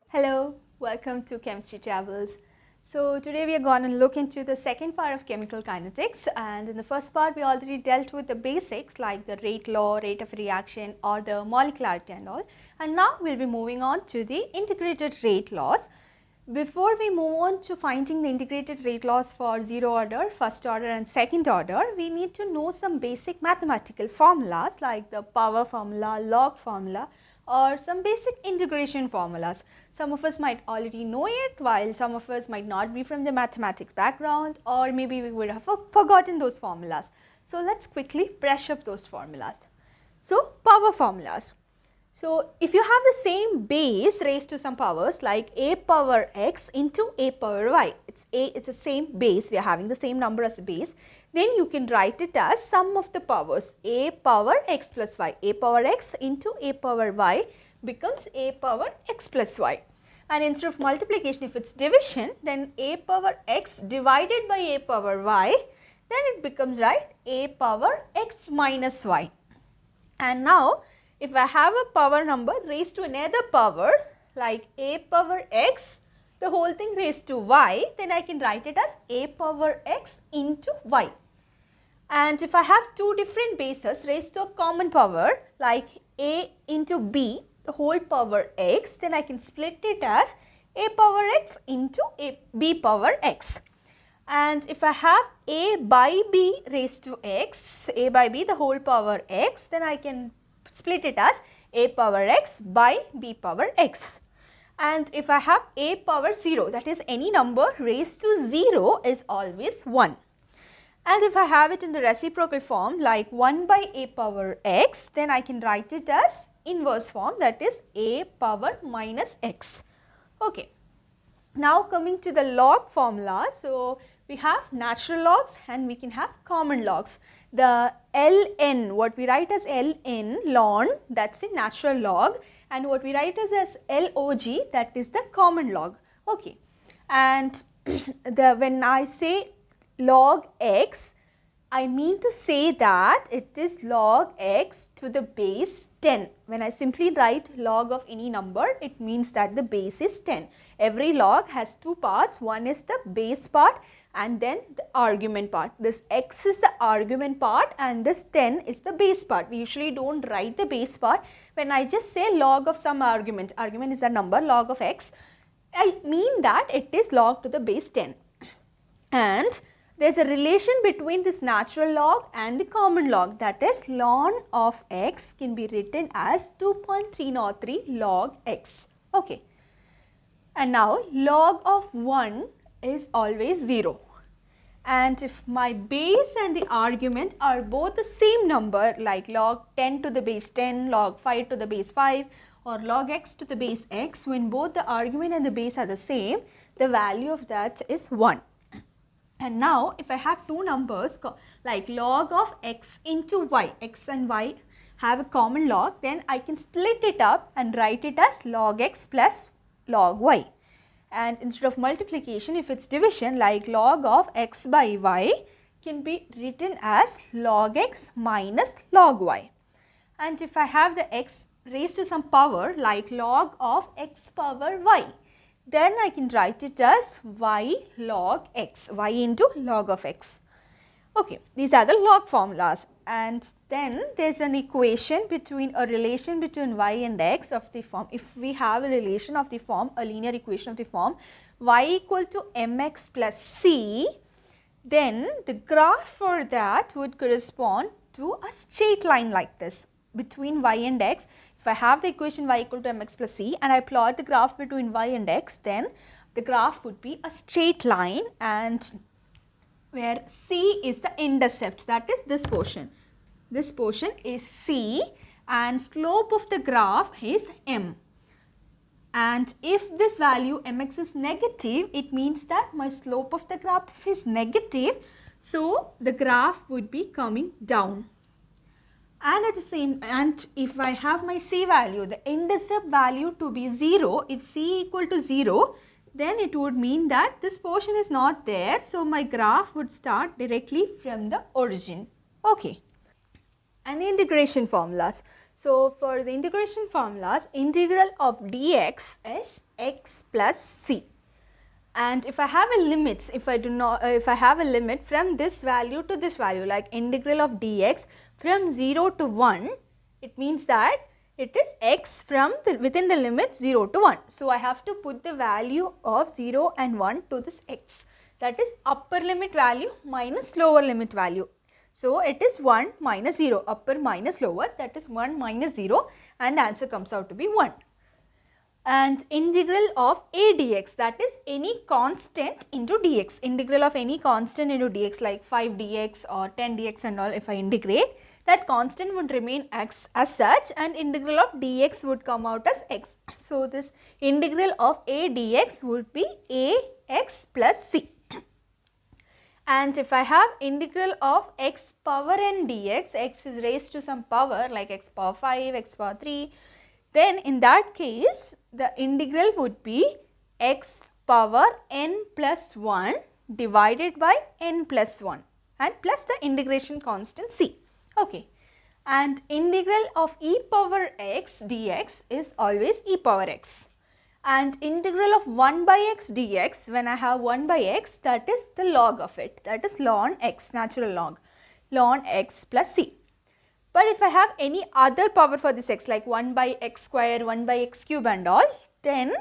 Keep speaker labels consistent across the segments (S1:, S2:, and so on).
S1: Hello, welcome to Chemistry Travels. So today we are going to look into the second part of chemical kinetics, and in the first part we already dealt with the basics like the rate law, rate of reaction or the molecularity and all, and now we will be moving on to the integrated rate laws. Before we move on to finding the integrated rate laws for zero order, first order and second order, we need to know some basic mathematical formulas like the power formula, log formula or some basic integration formulas. Some of us might already know it, while some of us might not be from the mathematics background, or maybe we would have forgotten those formulas. So let's quickly brush up those formulas. So power formulas. So if you have the same base raised to some powers like a power x into a power y, it's the same base, we are having the same number as the base, then you can write it as sum of the powers a power x plus y. A power x into a power y becomes a power x plus y. And instead of multiplication, if it's division, then a power x divided by a power y, then it becomes, right, a power x minus y. And now if I have a power number raised to another power like a power x, the whole thing raised to y, then I can write it as a power x into y. And if I have two different bases raised to a common power like a into b, the whole power x, then I can split it as a power x into a b power x. And if I have a by b raised to x, a by b the whole power x, then I can split it as a power x by b power x. And if I have a power 0, that is any number raised to 0 is always 1. And if I have it in the reciprocal form like 1 by a power x, then I can write it as inverse form, that is a power minus x. Okay. Now coming to the log formula, so we have natural logs and we can have common logs. The ln, what we write as ln, ln, that's the natural log, and what we write as log, that is the common log. Okay. And when I say log x, I mean to say that it is log x to the base 10. When I simply write log of any number, it means that the base is 10. Every log has two parts. One is the base part and then the argument part. This x is the argument part and this 10 is the base part. We usually don't write the base part. When I just say log of some argument is a number, log of x, I mean that it is log to the base 10. And there is a relation between this natural log and the common log, that is ln of x can be written as 2.303 log x. Okay. And now log of 1 is always 0. And if my base and the argument are both the same number like log 10 to the base 10, log 5 to the base 5 or log x to the base x, when both the argument and the base are the same, the value of that is 1. And now if I have two numbers like log of x into y, x and y have a common log, then I can split it up and write it as log x plus log y. And instead of multiplication, if it's division like log of x by y can be written as log x minus log y. And if I have the x raised to some power like log of x power y, then I can write it as y log x, y into log of x. Okay, these are the log formulas. And then there is an equation between a relation between y and x of the form, if we have a relation of the form, a linear equation of the form y equal to mx plus c, then the graph for that would correspond to a straight line like this between y and x. If I have the equation y equal to mx plus c and I plot the graph between y and x, then the graph would be a straight line, and where c is the intercept, that is this portion. This portion is c and slope of the graph is m. And if this value mx is negative, it means that my slope of the graph is negative, so the graph would be coming down. And at the same, and if I have my c value, the intercept value to be 0, if c equal to 0, then it would mean that this portion is not there, so my graph would start directly from the origin. Okay. and the integration formulas. So, for the integration formulas, integral of dx is x plus c. And if I have a limit, if I have a limit from this value to this value, like integral of dx from 0 to 1, it means that it is x from within the limit 0 to 1. So, I have to put the value of 0 and 1 to this x, that is upper limit value minus lower limit value. So, it is 1 minus 0, upper minus lower, that is 1 minus 0, and the answer comes out to be 1. And integral of a dx, that is any constant into dx, integral of any constant into dx like 5 dx or 10 dx and all, if I integrate, that constant would remain x as such and integral of dx would come out as x. So, this integral of a dx would be a x plus c. And if I have integral of x power n dx, x is raised to some power like x power 5, x power 3, then in that case the integral would be x power n plus 1 divided by n plus 1 and plus the integration constant c. Okay. And integral of e power x dx is always e power x. And integral of 1 by x dx, when I have 1 by x, that is the log of it, that is ln x, natural log, ln x plus c. But if I have any other power for this x like 1 by x square, 1 by x cube and all, then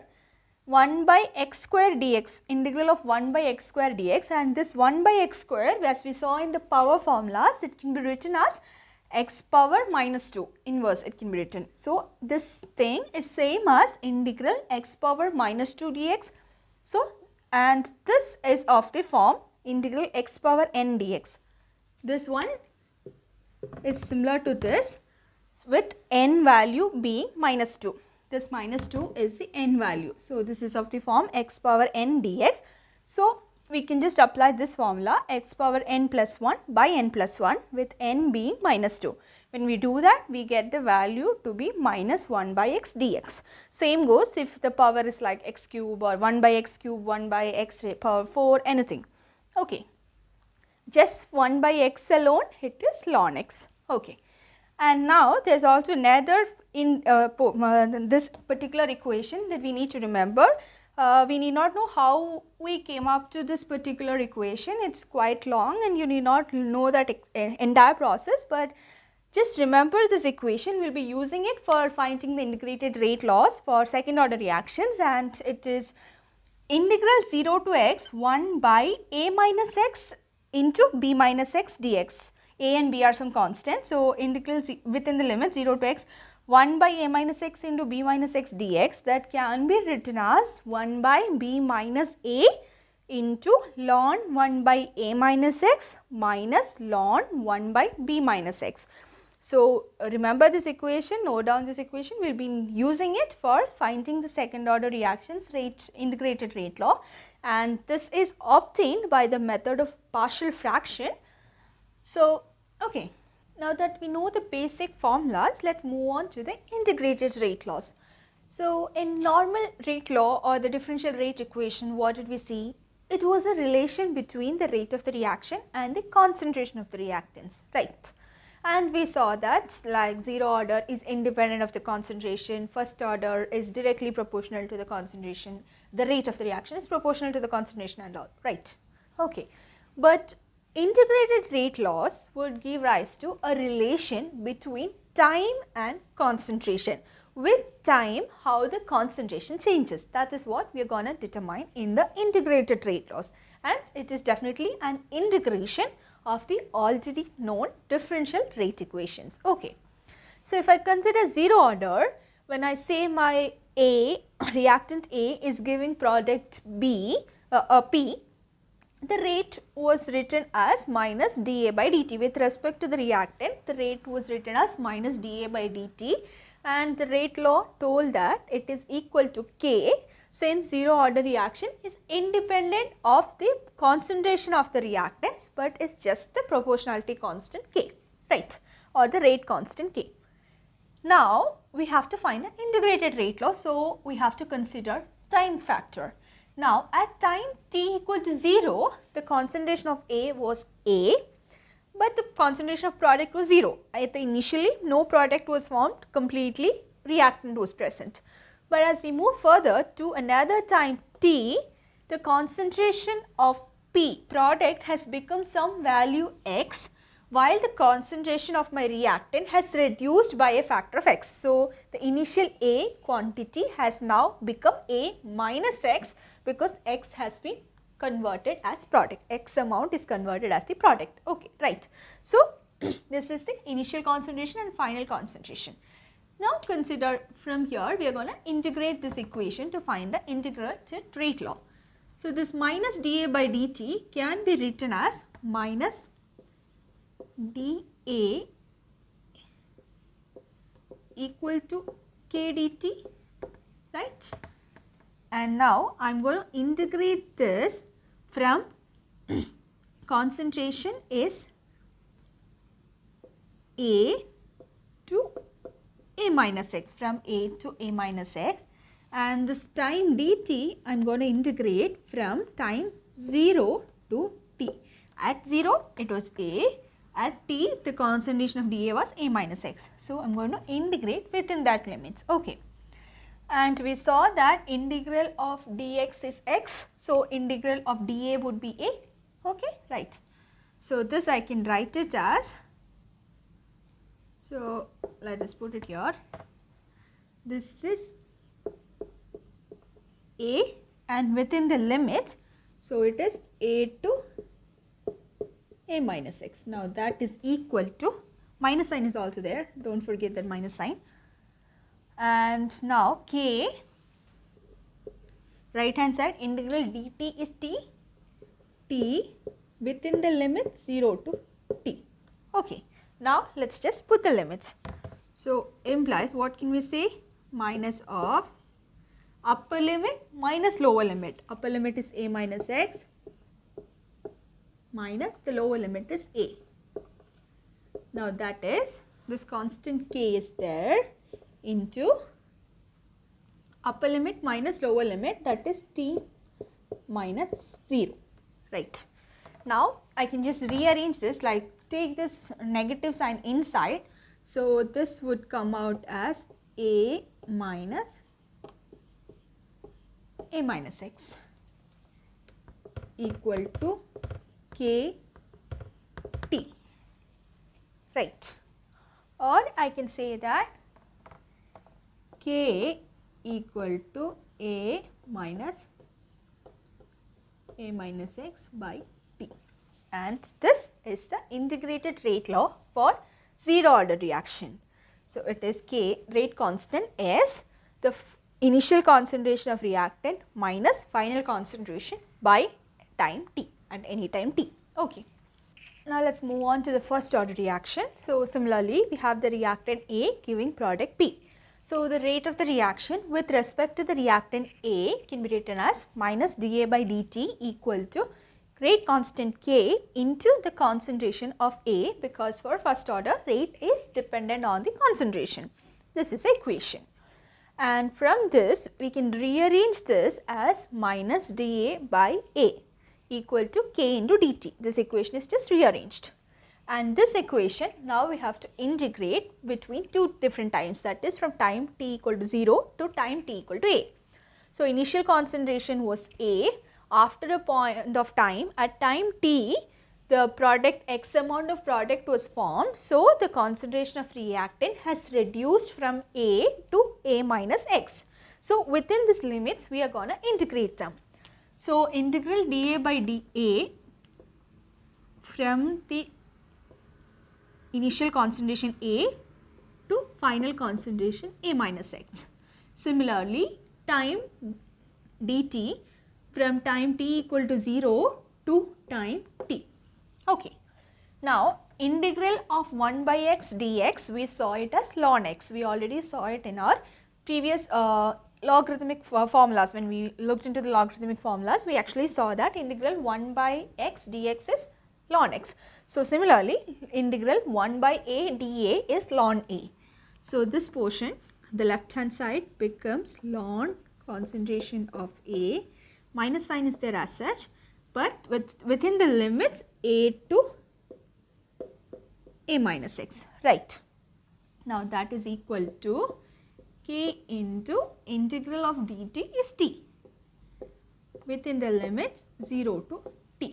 S1: 1 by x square dx, integral of 1 by x square dx, and this 1 by x square, as we saw in the power formulas, it can be written as x power minus 2, inverse it can be written. So, this thing is same as integral x power minus 2 dx. So, and this is of the form integral x power n dx. This one is similar to this with n value being minus 2. This minus 2 is the n value. So, this is of the form x power n dx. So, we can just apply this formula x power n plus 1 by n plus 1 with n being minus 2. When we do that, we get the value to be minus 1 by x dx. Same goes if the power is like x cube or 1 by x cube, 1 by x power 4, anything. Okay. Just 1 by x alone, it is ln x. Okay. And now there is also another in this particular equation that we need to remember. We need not know how we came up to this particular equation, it is quite long and you need not know that entire process, but just remember this equation, we will be using it for finding the integrated rate laws for second order reactions, and it is integral 0 to x 1 by a minus x into b minus x dx. A and b are some constants. So, integral within the limit 0 to x 1 by a minus x into b minus x dx, that can be written as 1 by b minus a into ln 1 by a minus x minus ln 1 by b minus x. So, remember this equation, note down this equation, we will be using it for finding the second order reactions integrated rate law, and this is obtained by the method of partial fraction. So, okay. Now that we know the basic formulas, let us move on to the integrated rate laws. So, in normal rate law or the differential rate equation, what did we see? It was a relation between the rate of the reaction and the concentration of the reactants, right? And we saw that like 0 order is independent of the concentration, first order is directly proportional to the concentration, the rate of the reaction is proportional to the concentration and all, right? Okay. But integrated rate laws would give rise to a relation between time and concentration. With time, how the concentration changes, that is what we are going to determine in the integrated rate laws, and it is definitely an integration of the already known differential rate equations. Okay. So, if I consider 0 order, when I say my A, reactant A is giving product B, P, the rate was written as minus dA by dt. With respect to the reactant, the rate was written as minus dA by dt, and the rate law told that it is equal to K, since 0 order reaction is independent of the concentration of the reactants, but is just the proportionality constant K, right, or the rate constant K. Now, we have to find an integrated rate law, so we have to consider time factor. Now, at time t equal to 0, the concentration of A was A, but the concentration of product was 0. Initially no product was formed, completely reactant was present. But as we move further to another time t, the concentration of P product has become some value x, while the concentration of my reactant has reduced by a factor of x. So, the initial A quantity has now become A minus x, because x has been converted as product, x amount is converted as the product. Okay, right. So, this is the initial concentration and final concentration. Now, consider from here we are going to integrate this equation to find the integrated rate law. So, this minus dA by dt can be written as minus dA equal to k dt, right? And now I am going to integrate this from concentration is A to A minus x, from A to A minus x, and this time dt I am going to integrate from time 0 to t. At 0 it was A, at t the concentration of dA was A minus x. So, I am going to integrate within that limits. Okay. And we saw that integral of dx is x, so integral of dA would be A. Okay, right. So, this I can write it as, so let us put it here, this is A and within the limit, so it is A to A minus x. Now, that is equal to, minus sign is also there, do not forget that minus sign. And now k, right hand side, integral dt is t within the limit 0 to t. Okay. Now, let us just put the limits. So, implies what can we say? Minus of upper limit minus lower limit. Upper limit is A minus x minus the lower limit is A. Now, that is this constant k is there into upper limit minus lower limit, that is t minus 0, right. Now, I can just rearrange this, like take this negative sign inside. So, this would come out as A minus x equal to k t, right. Or I can say that k equal to A minus x by t, and this is the integrated rate law for zero order reaction. So, it is k rate constant is the initial concentration of reactant minus final concentration by time t at any time t. Okay. Now, let us move on to the first order reaction. So, similarly we have the reactant A giving product P. So, the rate of the reaction with respect to the reactant A can be written as minus dA by dt equal to rate constant K into the concentration of A, because for first order rate is dependent on the concentration. This is the equation. And from this we can rearrange this as minus dA by A equal to K into dt. This equation is just rearranged. And this equation now we have to integrate between two different times, that is from time t equal to 0 to time t equal to A. So, initial concentration was A, after a point of time at time t the product x amount of product was formed. So, the concentration of reactant has reduced from A to A minus x. So, within these limits we are going to integrate them. So, integral dA by dA from the initial concentration A to final concentration A minus x. Similarly, time dt from time t equal to 0 to time t. Okay. Now, integral of 1 by x dx, we saw it as ln x. We already saw it in our previous logarithmic formulas. When we looked into the logarithmic formulas, we actually saw that integral 1 by x dx is ln x. So, similarly, integral 1 by a dA is ln a. So, this portion, the left hand side becomes ln concentration of A, minus sign is there as such, but within the limits A to a minus x, right. Now that is equal to k into integral of dt is t within the limits 0 to t.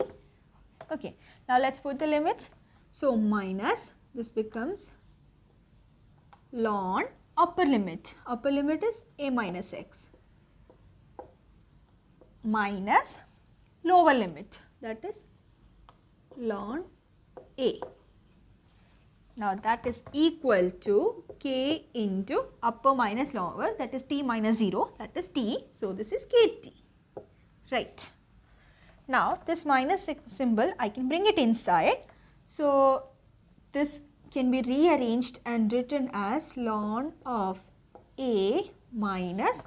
S1: Okay, now let's put the limits. So minus, this becomes ln upper limit is a minus x minus lower limit, that is ln a. Now that is equal to k into upper minus lower, that is t minus 0, that is t. So this is kt, right. Now this minus symbol I can bring it inside. So this can be rearranged and written as ln of a minus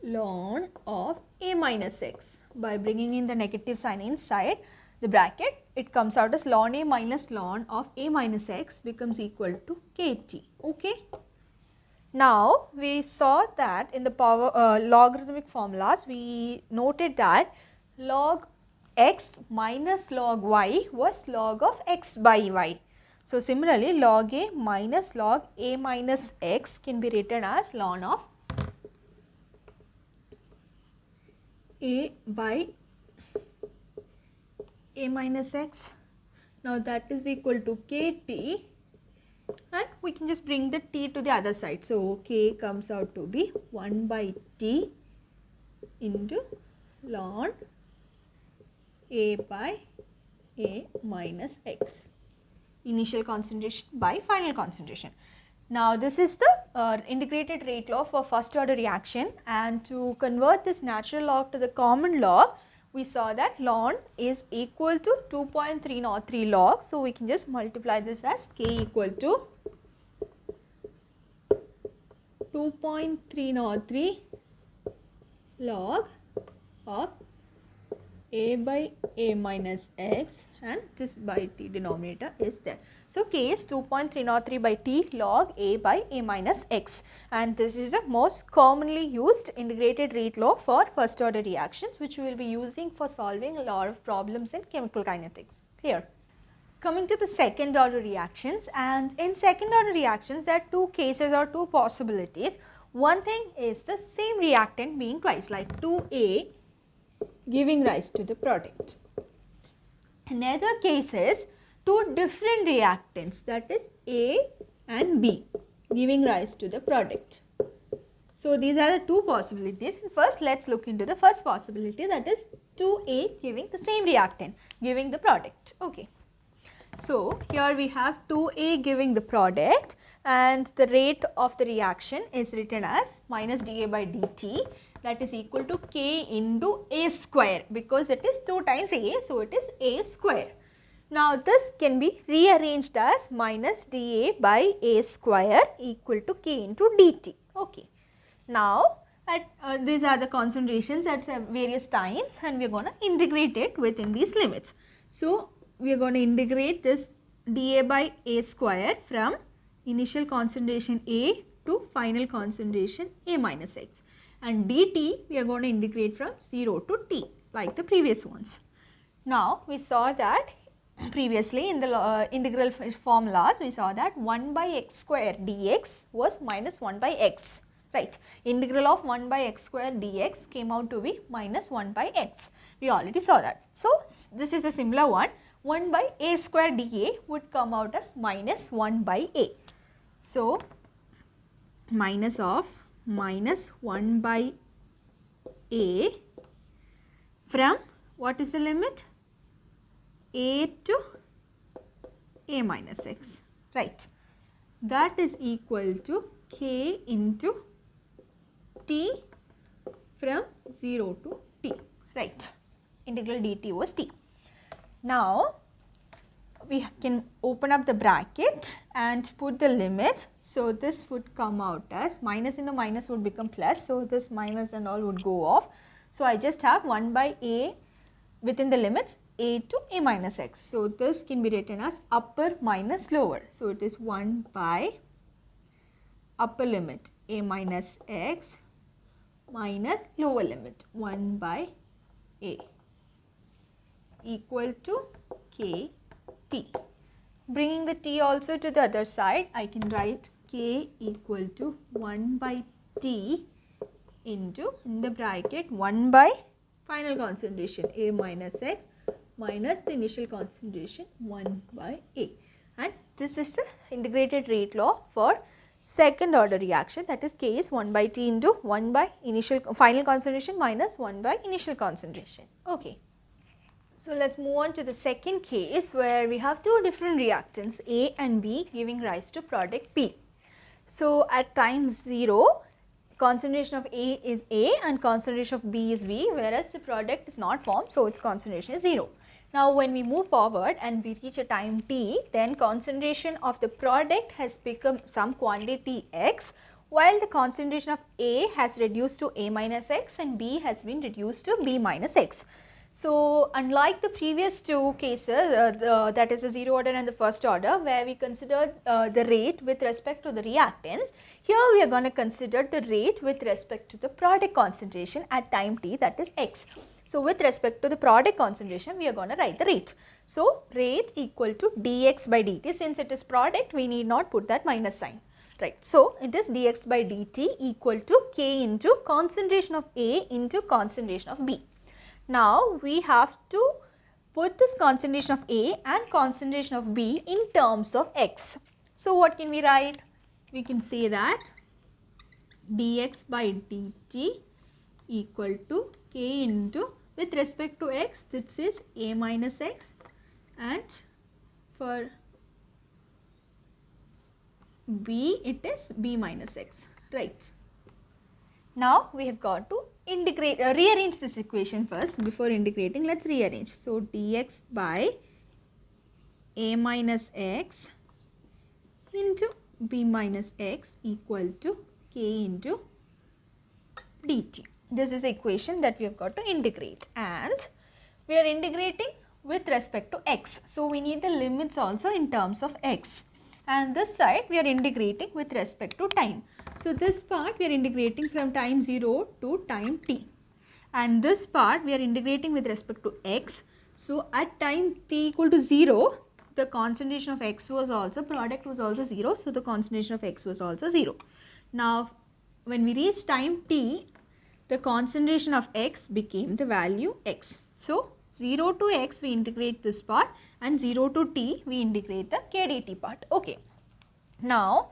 S1: ln of a minus x. By bringing in the negative sign inside the bracket, it comes out as ln a minus ln of a minus x becomes equal to kt. Okay. Now we saw that in the logarithmic formulas, we noted that log x minus log y was log of x by y. So similarly, log a minus log a minus x can be written as ln of a by a minus x. Now that is equal to kt, and we can just bring the t to the other side. So k comes out to be 1 by t into ln a by a minus x, initial concentration by final concentration. Now this is the integrated rate law for first order reaction, and to convert this natural log to the common log, we saw that ln is equal to 2.303 log. So we can just multiply this as k equal to 2.303 log of a by a minus x, and this by t denominator is there. So k is 2.303 by t log a by a minus x, and this is the most commonly used integrated rate law for first order reactions, which we will be using for solving a lot of problems in chemical kinetics. Clear? Coming to the second order reactions, and in second order reactions there are two cases or two possibilities. One thing is the same reactant being twice, like 2A giving rise to the product. Another case is two different reactants, that is A and B, giving rise to the product. So these are the two possibilities. First let's look into the first possibility, that is 2A giving the same reactant giving the product. Okay. So here we have 2A giving the product, and the rate of the reaction is written as minus dA by dt, that is equal to k into A square, because it is 2 times A, so it is A square. Now this can be rearranged as minus dA by A square equal to k into dt. Okay. Now these are the concentrations at various times, and we are going to integrate it within these limits. So we are going to integrate this dA by A square from initial concentration A to final concentration A minus x, and dt we are going to integrate from 0 to t like the previous ones. Now we saw that previously in the integral formulas, we saw that 1 by x square dx was minus 1 by x, right. Integral of 1 by x square dx came out to be minus 1 by x. We already saw that. So this is a similar one. 1 by a square dA would come out as minus 1 by a. So minus of minus 1 by a from, what is the limit? A to a minus x, right. That is equal to k into t from 0 to t, right. Integral dt was t. Now we can open up the bracket and put the limit. So this would come out as minus into minus would become plus. So this minus and all would go off. So I just have 1 by a within the limits a to a minus x. So this can be written as upper minus lower. So it is 1 by upper limit a minus x minus lower limit 1 by a equal to k t. bringing the t also to the other side, I can write k equal to 1 by t into, in the bracket, 1 by final concentration A minus x minus the initial concentration 1 by A. And this is the integrated rate law for second order reaction, that is k is 1 by t into 1 by final concentration minus 1 by initial concentration. Okay. So let's move on to the second case where we have two different reactants A and B giving rise to product P. So at time 0, concentration of A is A and concentration of B is B, whereas the product is not formed, so its concentration is 0. Now when we move forward and we reach a time t, then concentration of the product has become some quantity x, while the concentration of A has reduced to A minus x and B has been reduced to B minus x. So unlike the previous two cases, that is the 0 order and the first order, where we considered the rate with respect to the reactants, here we are going to consider the rate with respect to the product concentration at time t, that is x. So with respect to the product concentration, we are going to write the rate. So rate equal to dx by dt. Since it is product, we need not put that minus sign. Right. So it is dx by dt equal to k into concentration of A into concentration of B. Now we have to put this concentration of A and concentration of B in terms of x. So what can we write? We can say that dx by dt equal to k into, with respect to x, this is A minus x, and for B it is B minus x, right. Now we have got to integrate, rearrange this equation first. Before integrating, let's rearrange. So dx by A minus x into B minus x equal to k into dt. This is the equation that we have got to integrate, and we are integrating with respect to x. So we need the limits also in terms of x, and this side we are integrating with respect to time. So this part we are integrating from time 0 to time t, and this part we are integrating with respect to x. So at time t equal to 0, the concentration of x was also, product was also 0, so the concentration of x was also 0. Now when we reach time t, the concentration of x became the value x. So 0 to x we integrate this part, and 0 to t we integrate the k dt part. Okay. Now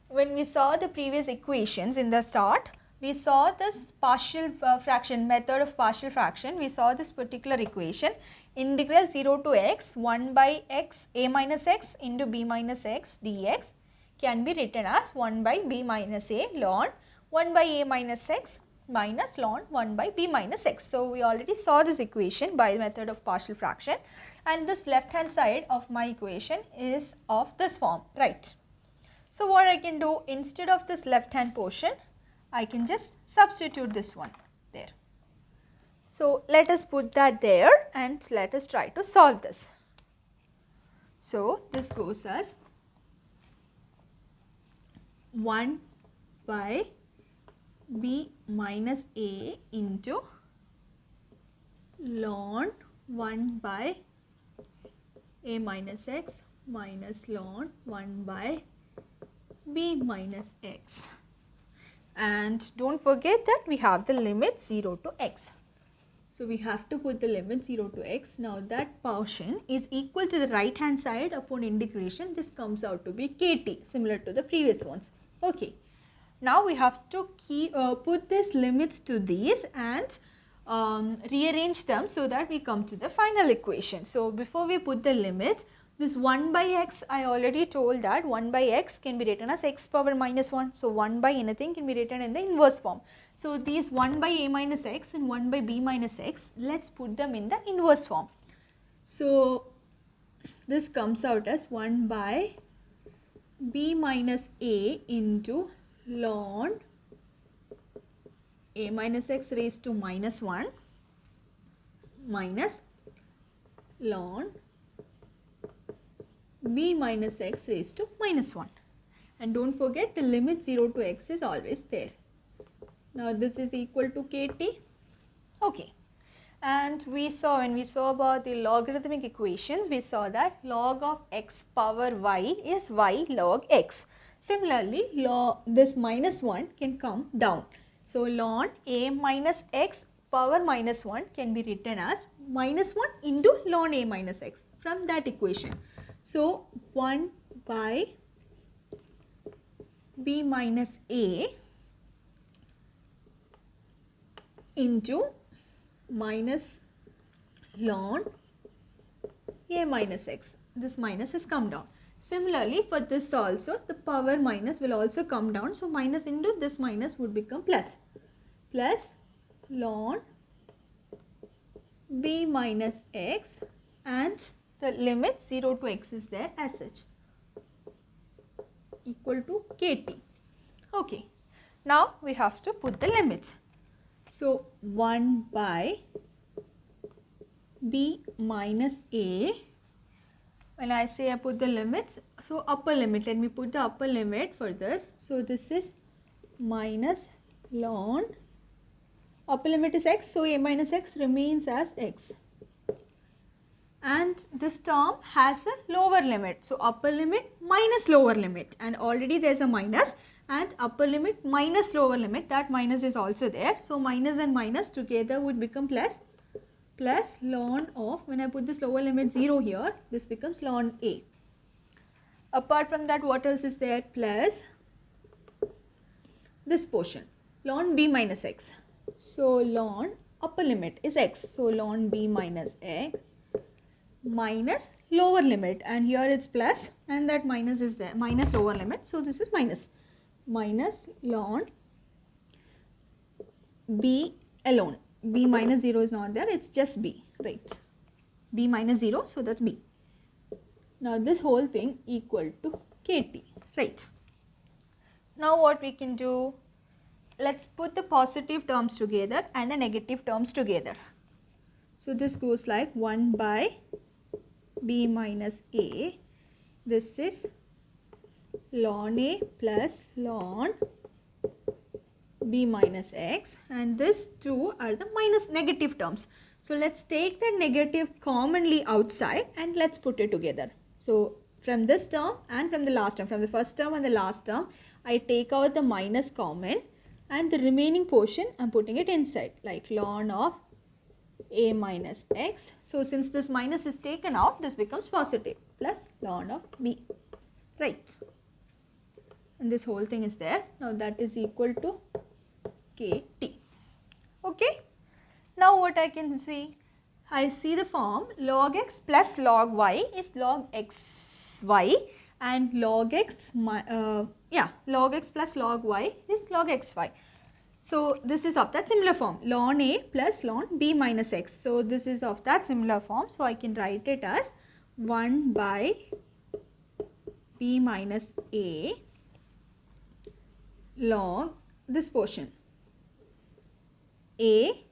S1: when we saw the previous equations in the start, we saw this partial fraction, method of partial fraction. We saw this particular equation, integral 0 to x 1 by x A minus x into B minus x dx can be written as 1 by B minus A ln 1 by A minus x minus ln 1 by B minus x. So we already saw this equation by method of partial fraction, and this left hand side of my equation is of this form, right. So what I can do, instead of this left hand portion, I can just substitute this one there. So let us put that there and let us try to solve this. So this goes as 1 by B minus A into ln 1 by A minus x minus ln 1 by B minus x, and don't forget that we have the limit 0 to x. So we have to put the limit 0 to x. Now that portion is equal to the right hand side. Upon integration, this comes out to be kt, similar to the previous ones. Okay. Now we have to put these limits to these and rearrange them so that we come to the final equation. So before we put the limits, this 1 by x, I already told that 1 by x can be written as x power minus 1. So 1 by anything can be written in the inverse form. So these 1 by A minus x and 1 by B minus x, let's put them in the inverse form. So this comes out as 1 by B minus A into ln A minus x raised to minus 1 minus ln B minus x raised to minus 1. And don't forget the limit 0 to x is always there. Now this is equal to kt. Okay. And when we saw about the logarithmic equations, we saw that log of x power y is y log x. Similarly, this minus 1 can come down. So, ln a minus x power minus 1 can be written as minus 1 into ln a minus x from that equation. So, 1 by b minus a into minus ln a minus x. This minus has come down. Similarly, for this also, the power minus will also come down. So, minus into this minus would become plus. Plus ln b minus x, and the limit 0 to x is there as such, equal to kt. Okay. Now, we have to put the limits. So, 1 by b minus a, when I say I put the limits, so upper limit, let me put the upper limit for this. So, this is minus ln, upper limit is x, so a minus x remains as x. And this term has a lower limit. So, upper limit minus lower limit, and already there is a minus, and upper limit minus lower limit, that minus is also there. So, minus and minus together would become plus, plus ln of, when I put this lower limit 0 here, this becomes ln a. Apart from that, what else is there? Plus this portion, ln b minus x. So, ln upper limit is x. So, ln b minus x minus lower limit, and here it's plus, and that minus is there, minus lower limit. So, this is minus ln b alone. B minus 0 is not there, it's just b, right? B minus 0, so that's b. Now, this whole thing equal to kt, right? Now, what we can do, let's put the positive terms together and the negative terms together. So, this goes like 1 by b minus a, this is ln a plus ln b minus x, and this two are the minus negative terms. So, let's take the negative commonly outside and let's put it together. So, from this term and from the last term, from the first term and the last term, I take out the minus common, and the remaining portion I am putting it inside, like ln of a minus x. So, since this minus is taken out, this becomes positive, plus ln of b, right? And this whole thing is there. Now, that is equal to kt. Okay. Now, what I can see? I see the form log x plus log y is log xy, and log x, log x plus log y is log xy. So, this is of that similar form, ln a plus ln b minus x. So, this is of that similar form. So, I can write it as 1 by b minus a log this portion a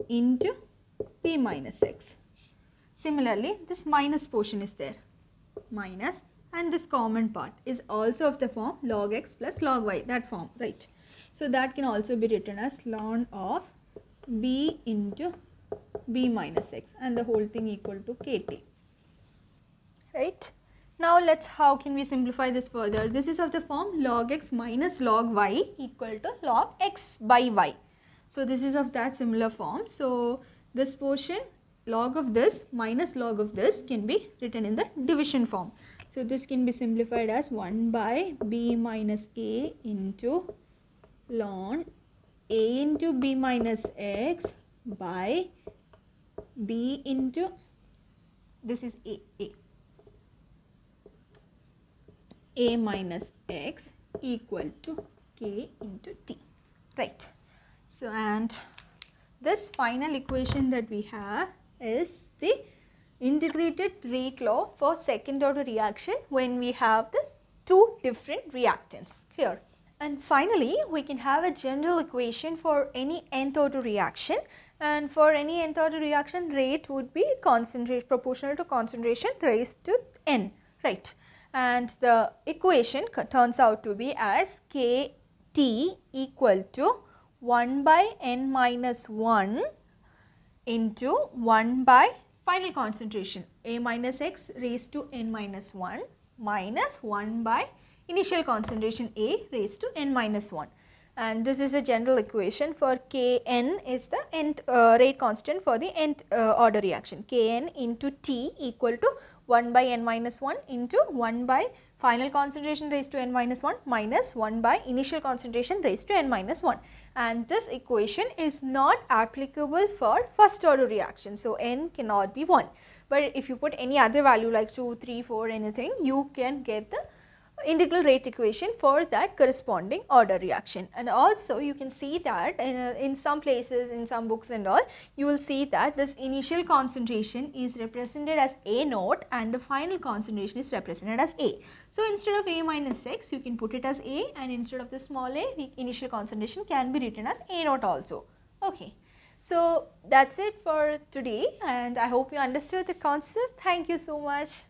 S1: into b minus x. Similarly, this minus portion is there, minus, and this common part is also of the form log x plus log y, that form, right? So, that can also be written as ln of b into b minus x, and the whole thing equal to kt, right? Now, how can we simplify this further? This is of the form log x minus log y equal to log x by y. So, this is of that similar form. So, this portion log of this minus log of this can be written in the division form. So, this can be simplified as 1 by b minus a into ln a into b minus x by b into, this is a minus x equal to k into t, right? So, and this final equation that we have is the integrated rate law for second order reaction when we have this two different reactants, clear? And finally, we can have a general equation for any nth order reaction, and for any nth order reaction, rate would be proportional to concentration raised to n, right? And the equation turns out to be as kt equal to 1 by n minus 1 into 1 by final concentration A minus x raised to n minus 1 minus 1 by initial concentration A raised to n minus 1. And this is a general equation for Kn is the nth rate constant for the nth order reaction. Kn into T equal to 1 by n minus 1 into 1 by final concentration raised to n minus 1 minus 1 by initial concentration raised to n minus 1. And this equation is not applicable for first order reaction. So, n cannot be 1. But if you put any other value like 2, 3, 4 anything, you can get the integral rate equation for that corresponding order reaction. And also you can see that in some places, in some books and all, you will see that this initial concentration is represented as A naught and the final concentration is represented as A. So, instead of A minus x, you can put it as A, and instead of the small a, the initial concentration can be written as A naught also. Okay. So, that is it for today, and I hope you understood the concept. Thank you so much.